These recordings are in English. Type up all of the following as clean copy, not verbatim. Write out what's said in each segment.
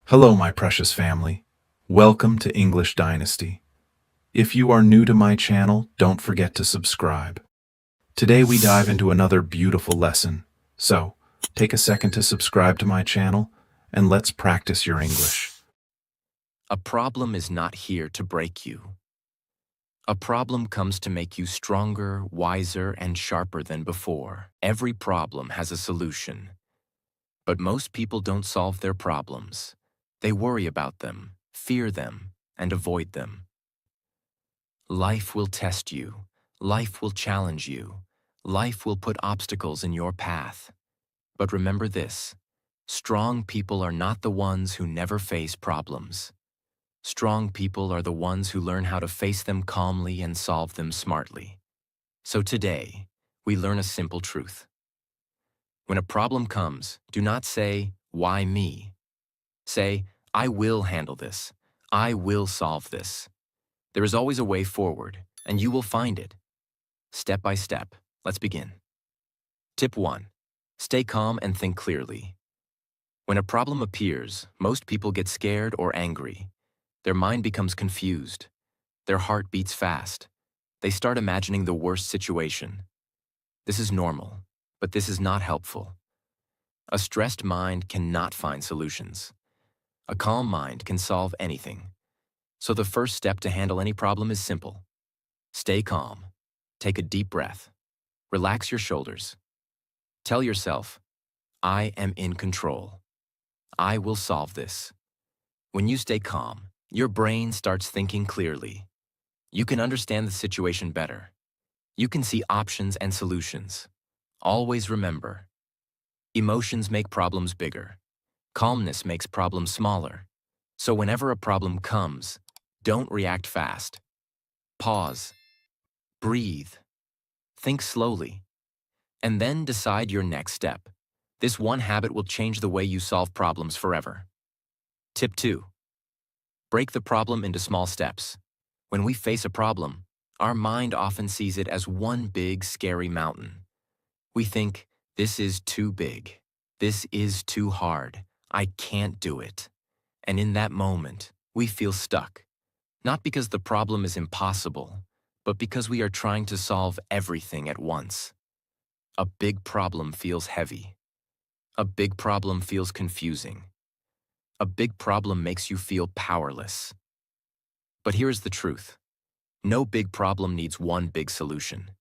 Hello, my precious family. Welcome to English Dynasty. If you are new to my channel, don't forget to subscribe. Today we dive into another beautiful lesson. So, take a second to subscribe to my channel, and let's practice your English. A problem is not here to break you. A problem comes to make you stronger, wiser, and sharper than before. Every problem has a solution. But most people don't solve their problems. They worry about them, fear them, and avoid them. Life will test you. Life will challenge you. Life will put obstacles in your path. But remember this: strong people are not the ones who never face problems. Strong people are the ones who learn how to face them calmly and solve them smartly. So today, we learn a simple truth. When a problem comes, do not say, "Why me?" Say, "I will handle this. I will solve this." There is always a way forward, and you will find it. Step by step, let's begin. Tip 1. Stay calm and think clearly. When a problem appears, most people get scared or angry. Their mind becomes confused. Their heart beats fast. They start imagining the worst situation. This is normal, but this is not helpful. A stressed mind cannot find solutions. A calm mind can solve anything. So the first step to handle any problem is simple. Stay calm. Take a deep breath. Relax your shoulders. Tell yourself, "I am in control. I will solve this." When you stay calm, your brain starts thinking clearly. You can understand the situation better. You can see options and solutions. Always remember, emotions make problems bigger. Calmness makes problems smaller. So whenever a problem comes, don't react fast. Pause. Breathe. Think slowly. And then decide your next step. This one habit will change the way you solve problems forever. Tip 2. Break the problem into small steps. When we face a problem, our mind often sees it as one big, scary mountain. We think, "This is too big. This is too hard. I can't do it." And in that moment, we feel stuck. Not because the problem is impossible, but because we are trying to solve everything at once. A big problem feels heavy. A big problem feels confusing. A big problem makes you feel powerless. But here's the truth. No big problem needs one big solution.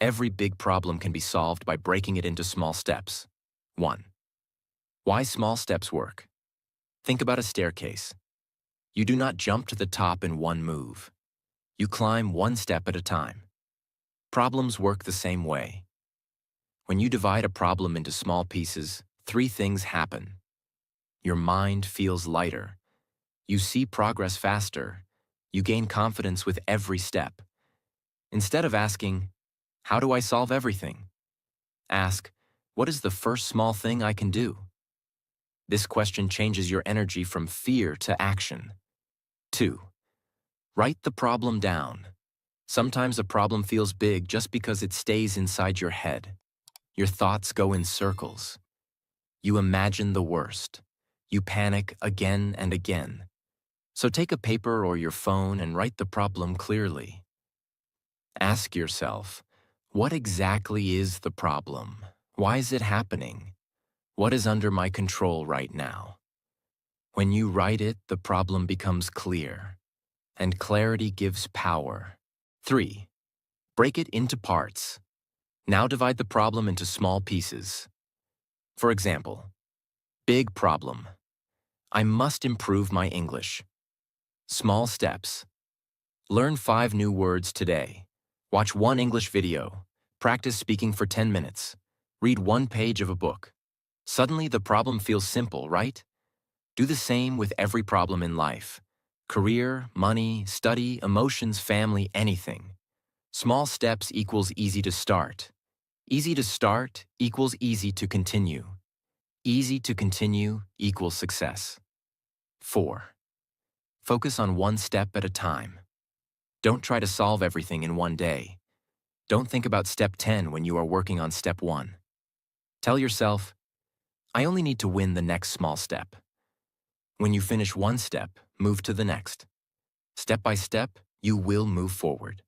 Every big problem can be solved by breaking it into small steps. 1. Why small steps work? Think about a staircase. You do not jump to the top in one move. You climb one step at a time. Problems work the same way. When you divide a problem into small pieces, 3 things happen. Your mind feels lighter. You see progress faster. You gain confidence with every step. Instead of asking, "How do I solve everything?" ask, "What is the first small thing I can do?" This question changes your energy from fear to action. 2. Write the problem down. Sometimes a problem feels big just because it stays inside your head. Your thoughts go in circles. You imagine the worst. You panic again and again. So take a paper or your phone and write the problem clearly. Ask yourself, what exactly is the problem? Why is it happening? What is under my control right now? When you write it, the problem becomes clear, and clarity gives power. 3. Break it into parts. Now divide the problem into small pieces. For example, big problem. I must improve my English. Small steps. Learn 5 new words today. Watch 1 English video. Practice speaking for 10 minutes. Read 1 page of a book. Suddenly the problem feels simple, right? Do the same with every problem in life. Career, money, study, emotions, family, anything. Small steps equals easy to start. Easy to start equals easy to continue. Easy to continue equals success. 4. Focus on one step at a time. Don't try to solve everything in one day. Don't think about step 10 when you are working on step 1. Tell yourself, "I only need to win the next small step." When you finish one step, move to the next. Step by step, you will move forward.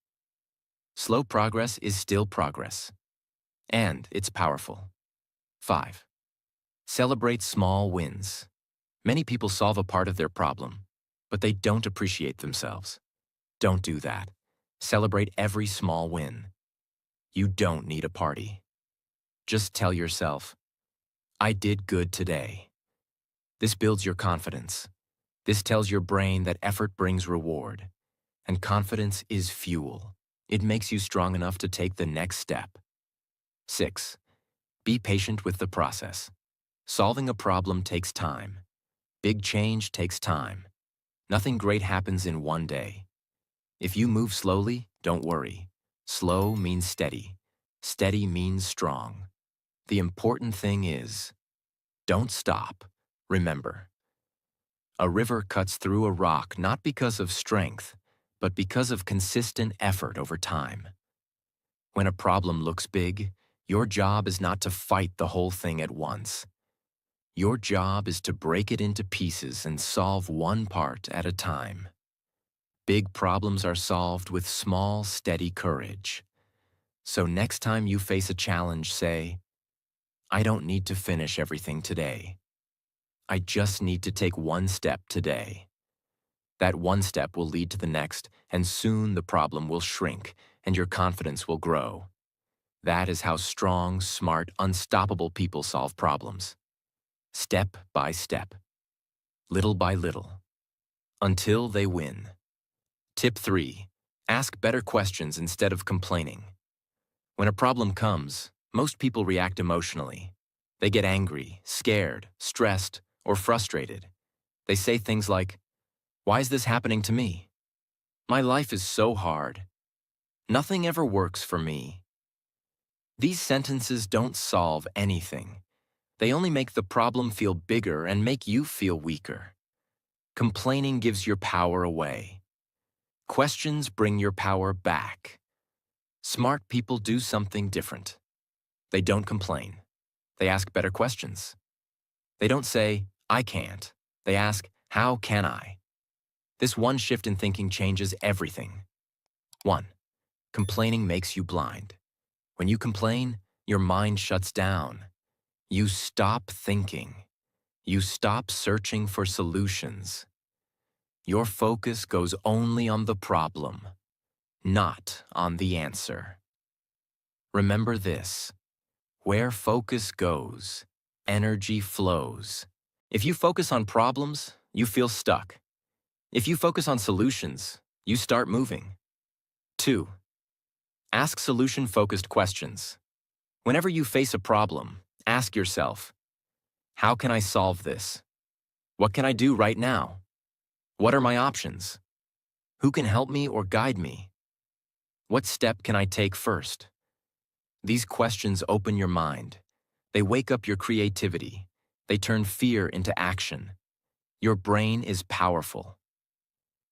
Slow progress is still progress, and it's powerful. 5. Celebrate small wins. Many people solve a part of their problem, but they don't appreciate themselves. Don't do that. Celebrate every small win. You don't need a party. Just tell yourself, I did good today. This builds your confidence. This tells your brain that effort brings reward, and confidence is fuel. It makes you strong enough to take the next step. 6. Be patient with the process. Solving a problem takes time. Big change takes time. Nothing great happens in one day. If you move slowly, don't worry. Slow means steady. Steady means strong. The important thing is, don't stop. Remember, a river cuts through a rock not because of strength, but because of consistent effort over time. When a problem looks big, your job is not to fight the whole thing at once. Your job is to break it into pieces and solve one part at a time. Big problems are solved with small, steady courage. So next time you face a challenge, say, I don't need to finish everything today. I just need to take one step today. That one step will lead to the next, and soon the problem will shrink and your confidence will grow. That is how strong, smart, unstoppable people solve problems. Step by step, little by little, until they win. Tip 3. Ask better questions instead of complaining. When a problem comes, most people react emotionally. They get angry, scared, stressed, or frustrated. They say things like, why is this happening to me? My life is so hard. Nothing ever works for me. These sentences don't solve anything. They only make the problem feel bigger and make you feel weaker. Complaining gives your power away. Questions bring your power back. Smart people do something different. They don't complain. They ask better questions. They don't say, I can't. They ask, how can I? This one shift in thinking changes everything. 1. Complaining makes you blind. When you complain, your mind shuts down. You stop thinking. You stop searching for solutions. Your focus goes only on the problem, not on the answer. Remember this: where focus goes, energy flows. If you focus on problems, you feel stuck. If you focus on solutions, you start moving. 2. Ask solution-focused questions. Whenever you face a problem, ask yourself, how can I solve this? What can I do right now? What are my options? Who can help me or guide me? What step can I take first? These questions open your mind. They wake up your creativity. They turn fear into action. Your brain is powerful.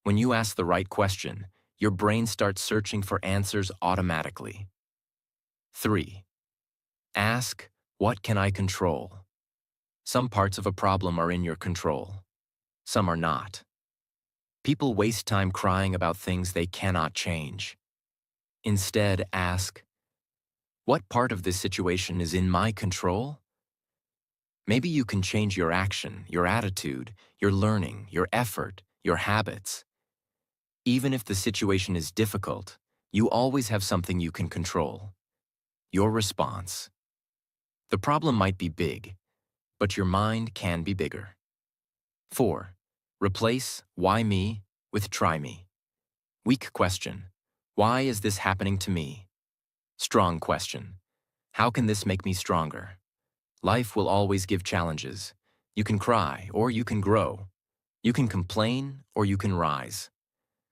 When you ask the right question, your brain starts searching for answers automatically. 3. Ask, what can I control? Some parts of a problem are in your control. Some are not. People waste time crying about things they cannot change. Instead, ask, what part of this situation is in my control? Maybe you can change your action, your attitude, your learning, your effort, your habits. Even if the situation is difficult, you always have something you can control: your response. The problem might be big, but your mind can be bigger. 4. Replace why me with try me. Weak question: why is this happening to me? Strong question: how can this make me stronger? Life will always give challenges. You can cry or you can grow. You can complain or you can rise.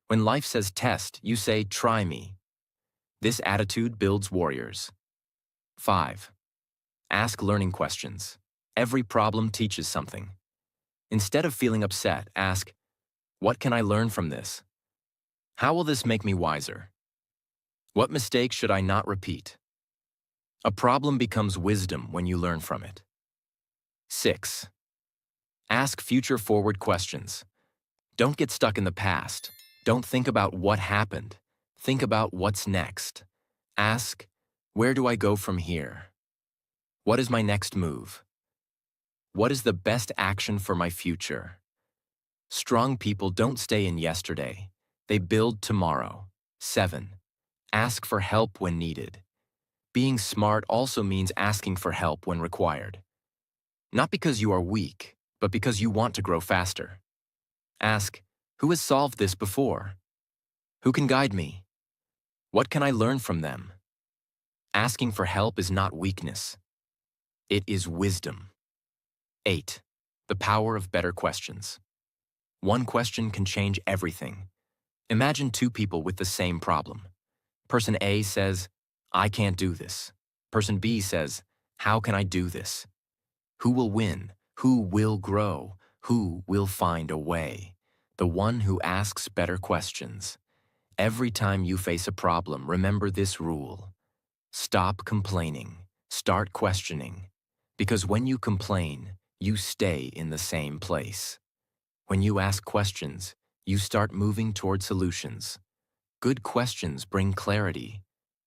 When life says test, you say try me. This attitude builds warriors. 5. Ask learning questions. Every problem teaches something. Instead of feeling upset, ask, what can I learn from this? How will this make me wiser? What mistakes should I not repeat? A problem becomes wisdom when you learn from it. 6. Ask future-forward questions. Don't get stuck in the past. Don't think about what happened. Think about what's next. Ask, where do I go from here? What is my next move? What is the best action for my future? Strong people don't stay in yesterday. They build tomorrow. 7. Ask for help when needed. Being smart also means asking for help when required. Not because you are weak, but because you want to grow faster. Ask, who has solved this before? Who can guide me? What can I learn from them? Asking for help is not weakness. It is wisdom. 8. The power of better questions. One question can change everything. Imagine two people with the same problem. Person A says, I can't do this. Person B says, how can I do this? Who will win? Who will grow? Who will find a way? The one who asks better questions. Every time you face a problem, remember this rule. Stop complaining. Start questioning. Because when you complain, you stay in the same place. When you ask questions, you start moving toward solutions. Good questions bring clarity.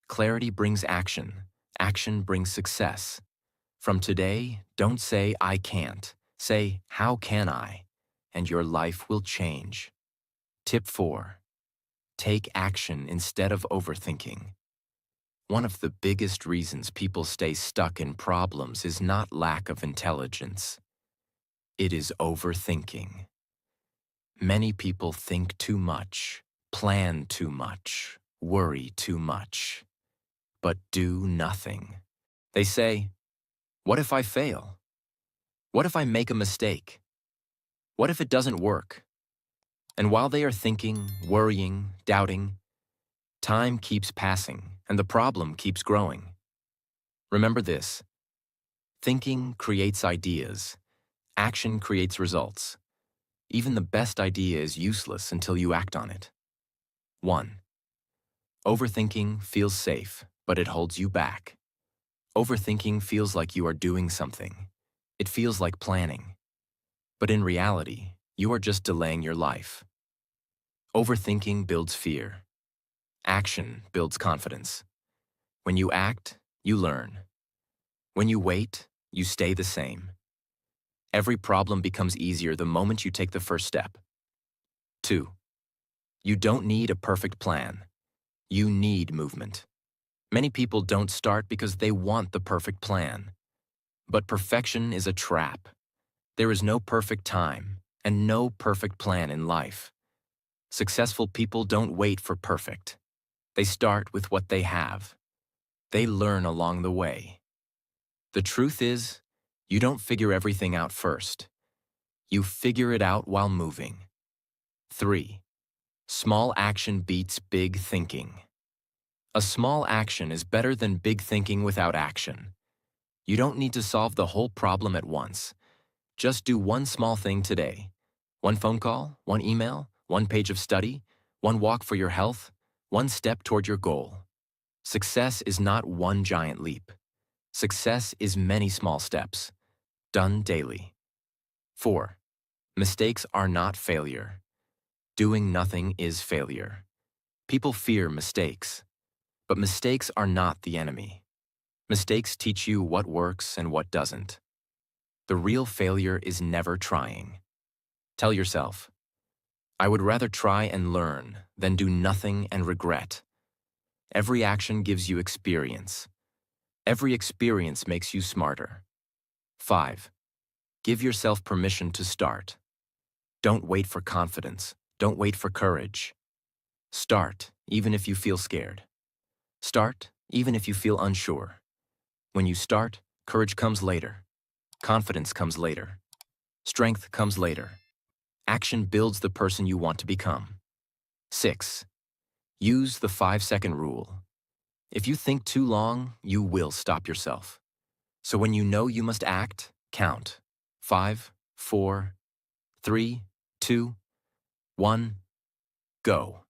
Clarity brings action. Action brings success. From today, don't say, I can't. Say, how can I? And your life will change. Tip 4. Take action instead of overthinking. One of the biggest reasons people stay stuck in problems is not lack of intelligence. It is overthinking. Many people think too much, plan too much, worry too much, but do nothing. They say, what if I fail? What if I make a mistake? What if it doesn't work? And while they are thinking, worrying, doubting, time keeps passing and the problem keeps growing. Remember this: thinking creates ideas, action creates results. Even the best idea is useless until you act on it. 1. Overthinking feels safe, but it holds you back. Overthinking feels like you are doing something. It feels like planning. But in reality, you are just delaying your life. Overthinking builds fear. Action builds confidence. When you act, you learn. When you wait, you stay the same. Every problem becomes easier the moment you take the first step. 2. You don't need a perfect plan. You need movement. Many people don't start because they want the perfect plan. But perfection is a trap. There is no perfect time and no perfect plan in life. Successful people don't wait for perfect. They start with what they have. They learn along the way. The truth is, you don't figure everything out first. You figure it out while moving. 3. Small action beats big thinking. A small action is better than big thinking without action. You don't need to solve the whole problem at once. Just do one small thing today. One phone call, one email, one page of study, one walk for your health, one step toward your goal. Success is not one giant leap. Success is many small steps, done daily. 4. Mistakes are not failure. Doing nothing is failure. People fear mistakes, but mistakes are not the enemy. Mistakes teach you what works and what doesn't. The real failure is never trying. Tell yourself, I would rather try and learn than do nothing and regret. Every action gives you experience. Every experience makes you smarter. 5. Give yourself permission to start. Don't wait for confidence. Don't wait for courage. Start, even if you feel scared. Start, even if you feel unsure. When you start, courage comes later. Confidence comes later. Strength comes later. Action builds the person you want to become. 6. Use the 5-second rule. If you think too long, you will stop yourself. So when you know you must act, count. 5, 4, 3, 2, 1, go.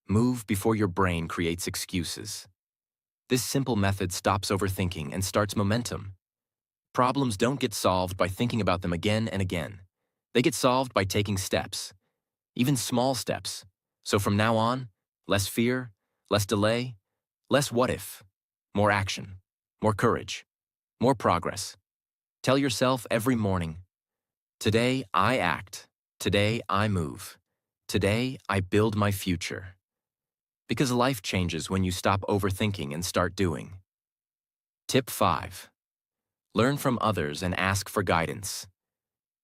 Move before your brain creates excuses. This simple method stops overthinking and starts momentum. Problems don't get solved by thinking about them again and again. They get solved by taking steps, even small steps. So from now on, less fear, less delay, less what if, more action, more courage, more progress. Tell yourself every morning, today I act, today I move, today I build my future. Because life changes when you stop overthinking and start doing. Tip 5. Learn from others and ask for guidance.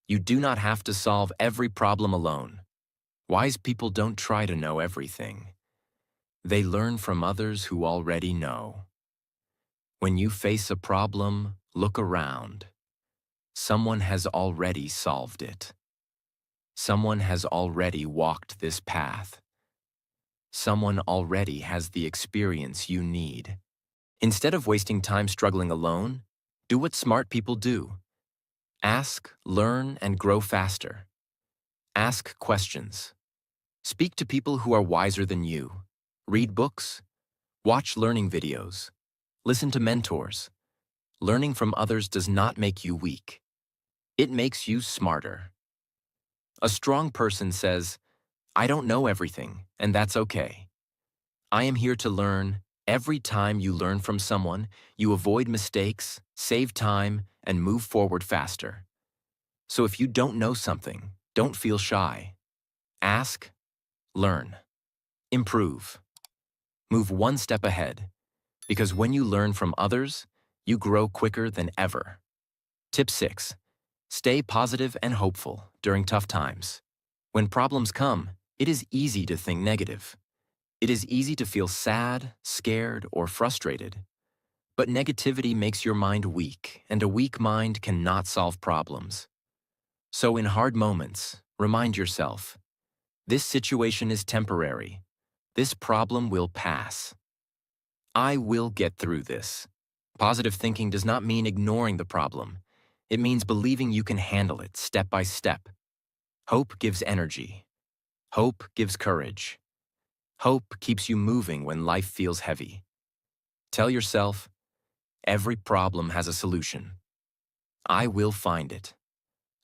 You do not have to solve every problem alone. Wise people don't try to know everything. They learn from others who already know. When you face a problem, look around. Someone has already solved it. Someone has already walked this path. Someone already has the experience you need. Instead of wasting time struggling alone, do what smart people do. Ask, learn, and grow faster. Ask questions. Speak to people who are wiser than you. Read books. Watch learning videos. Listen to mentors. Learning from others does not make you weak. It makes you smarter. A strong person says, I don't know everything, and that's okay. I am here to learn. Every time you learn from someone, you avoid mistakes, save time, and move forward faster. So if you don't know something, don't feel shy. Ask, learn, improve. Move one step ahead, because when you learn from others, you grow quicker than ever. Tip 6. Stay positive and hopeful during tough times. When problems come, it is easy to think negative. It is easy to feel sad, scared, or frustrated. But negativity makes your mind weak, and a weak mind cannot solve problems. So in hard moments, remind yourself, this situation is temporary. This problem will pass. I will get through this. Positive thinking does not mean ignoring the problem. It means believing you can handle it step by step. Hope gives energy. Hope gives courage. Hope keeps you moving when life feels heavy. Tell yourself, every problem has a solution. I will find it.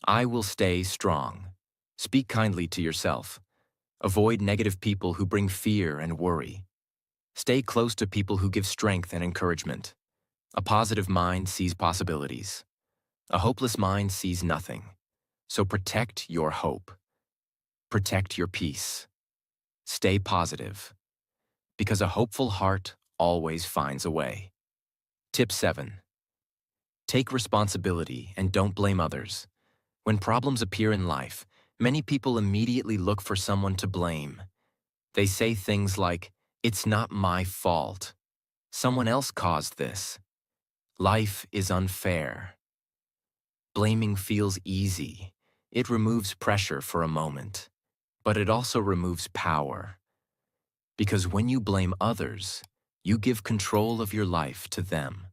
I will stay strong. Speak kindly to yourself. Avoid negative people who bring fear and worry. Stay close to people who give strength and encouragement. A positive mind sees possibilities. A hopeless mind sees nothing. So protect your hope. Protect your peace. Stay positive. Because a hopeful heart always finds a way. Tip 7. Take responsibility and don't blame others. When problems appear in life, many people immediately look for someone to blame. They say things like, it's not my fault. Someone else caused this. Life is unfair. Blaming feels easy. It removes pressure for a moment. But it also removes power. Because when you blame others, you give control of your life to them.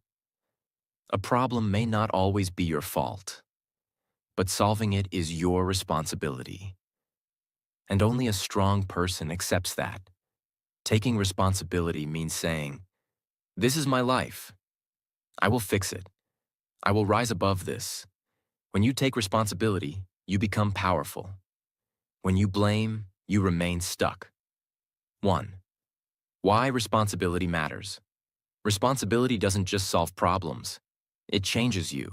A problem may not always be your fault, but solving it is your responsibility. And only a strong person accepts that. Taking responsibility means saying, this is my life. I will fix it. I will rise above this. When you take responsibility, you become powerful. When you blame, you remain stuck. 1. Why responsibility matters. Responsibility doesn't just solve problems. It changes you.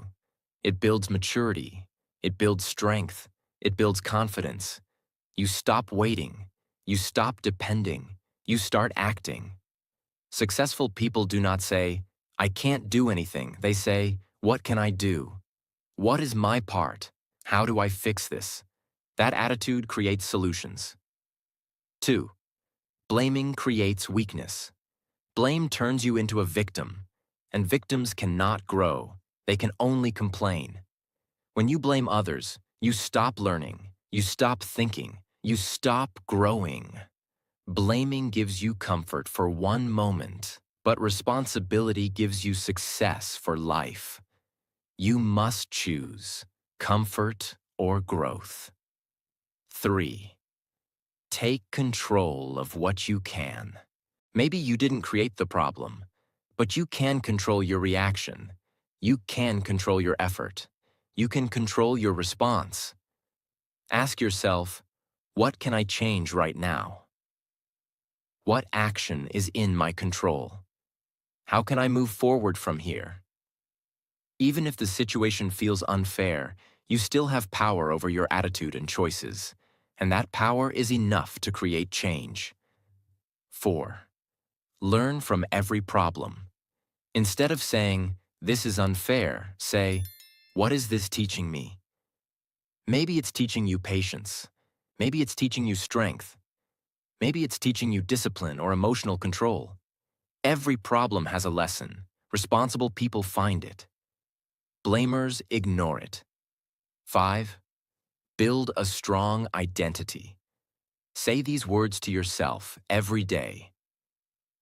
It builds maturity. It builds strength. It builds confidence. You stop waiting. You stop depending. You start acting. Successful people do not say, I can't do anything. They say, what can I do? What is my part? How do I fix this? That attitude creates solutions. 2. Blaming creates weakness. Blame turns you into a victim, and victims cannot grow. They can only complain. When you blame others, you stop learning, you stop thinking, you stop growing. Blaming gives you comfort for one moment, but responsibility gives you success for life. You must choose comfort or growth. 3. Take control of what you can. Maybe you didn't create the problem, but you can control your reaction. You can control your effort. You can control your response. Ask yourself, what can I change right now? What action is in my control? How can I move forward from here? Even if the situation feels unfair, you still have power over your attitude and choices, and that power is enough to create change. 4. Learn from every problem. Instead of saying, "This is unfair," say, "What is this teaching me?" Maybe it's teaching you patience. Maybe it's teaching you strength. Maybe it's teaching you discipline or emotional control. Every problem has a lesson. Responsible people find it. Blamers ignore it. 5. Build a strong identity. Say these words to yourself every day.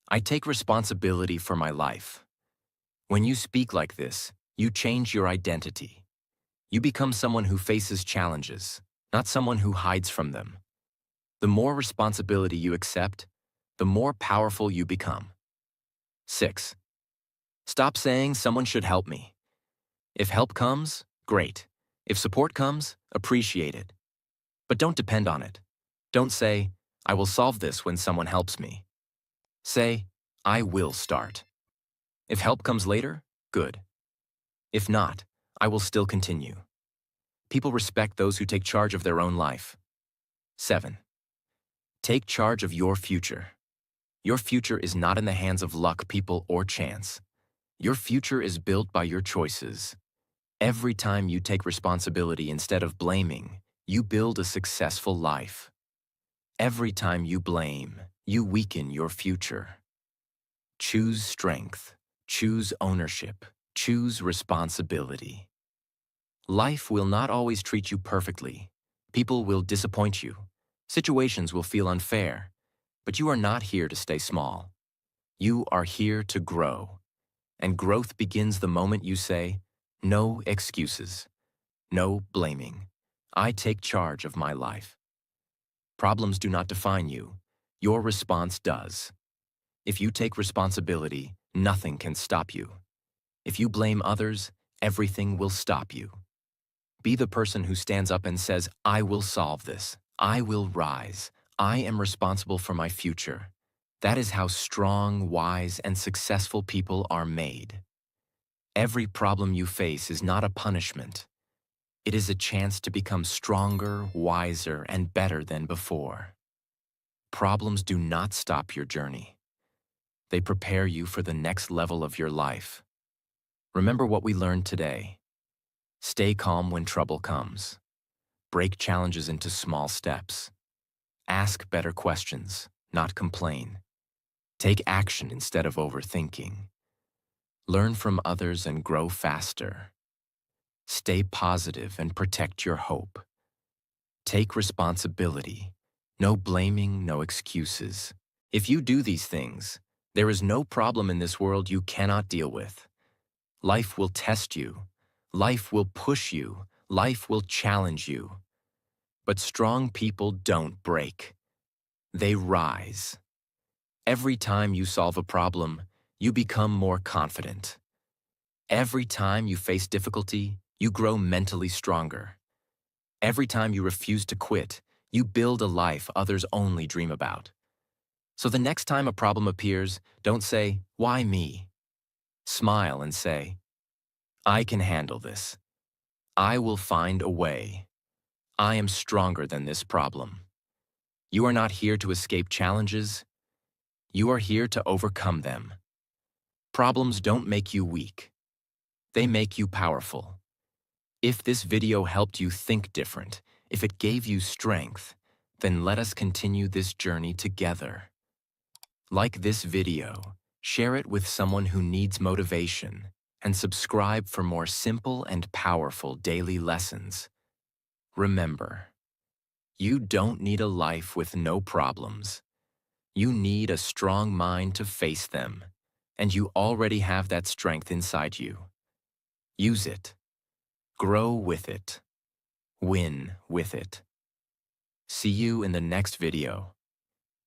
I take responsibility for my life. When you speak like this, you change your identity. You become someone who faces challenges, not someone who hides from them. The more responsibility you accept, the more powerful you become. 6. Stop saying someone should help me. If help comes, great. If support comes, appreciate it. But don't depend on it. Don't say, I will solve this when someone helps me. Say, I will start. If help comes later, good. If not, I will still continue. People respect those who take charge of their own life. 7. Take charge of your future. Your future is not in the hands of luck, people, or chance. Your future is built by your choices. Every time you take responsibility instead of blaming, you build a successful life. Every time you blame, you weaken your future. Choose strength. Choose ownership. Choose responsibility. Life will not always treat you perfectly. People will disappoint you. Situations will feel unfair. But you are not here to stay small. You are here to grow. And growth begins the moment you say, no excuses. No blaming. I take charge of my life. Problems do not define you. Your response does. If you take responsibility, nothing can stop you. If you blame others, everything will stop you. Be the person who stands up and says, I will solve this. I will rise. I am responsible for my future. That is how strong, wise, and successful people are made. Every problem you face is not a punishment. It is a chance to become stronger, wiser, and better than before. Problems do not stop your journey. They prepare you for the next level of your life. Remember what we learned today. Stay calm when trouble comes. Break challenges into small steps. Ask better questions, not complain. Take action instead of overthinking. Learn from others and grow faster. Stay positive and protect your hope. Take responsibility. No blaming, no excuses. If you do these things, there is no problem in this world you cannot deal with. Life will test you. Life will push you. Life will challenge you. But strong people don't break. They rise. Every time you solve a problem, you become more confident. Every time you face difficulty, you grow mentally stronger. Every time you refuse to quit, you build a life others only dream about. So the next time a problem appears, don't say, why me? Smile and say, I can handle this. I will find a way. I am stronger than this problem. You are not here to escape challenges. You are here to overcome them. Problems don't make you weak. They make you powerful. If this video helped you think different, if it gave you strength, then let us continue this journey together. Like this video, share it with someone who needs motivation, and subscribe for more simple and powerful daily lessons. Remember, you don't need a life with no problems. You need a strong mind to face them, and you already have that strength inside you. Use it. Grow with it. Win with it. See you in the next video.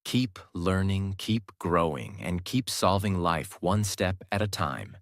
Keep learning, keep growing, and keep solving life one step at a time.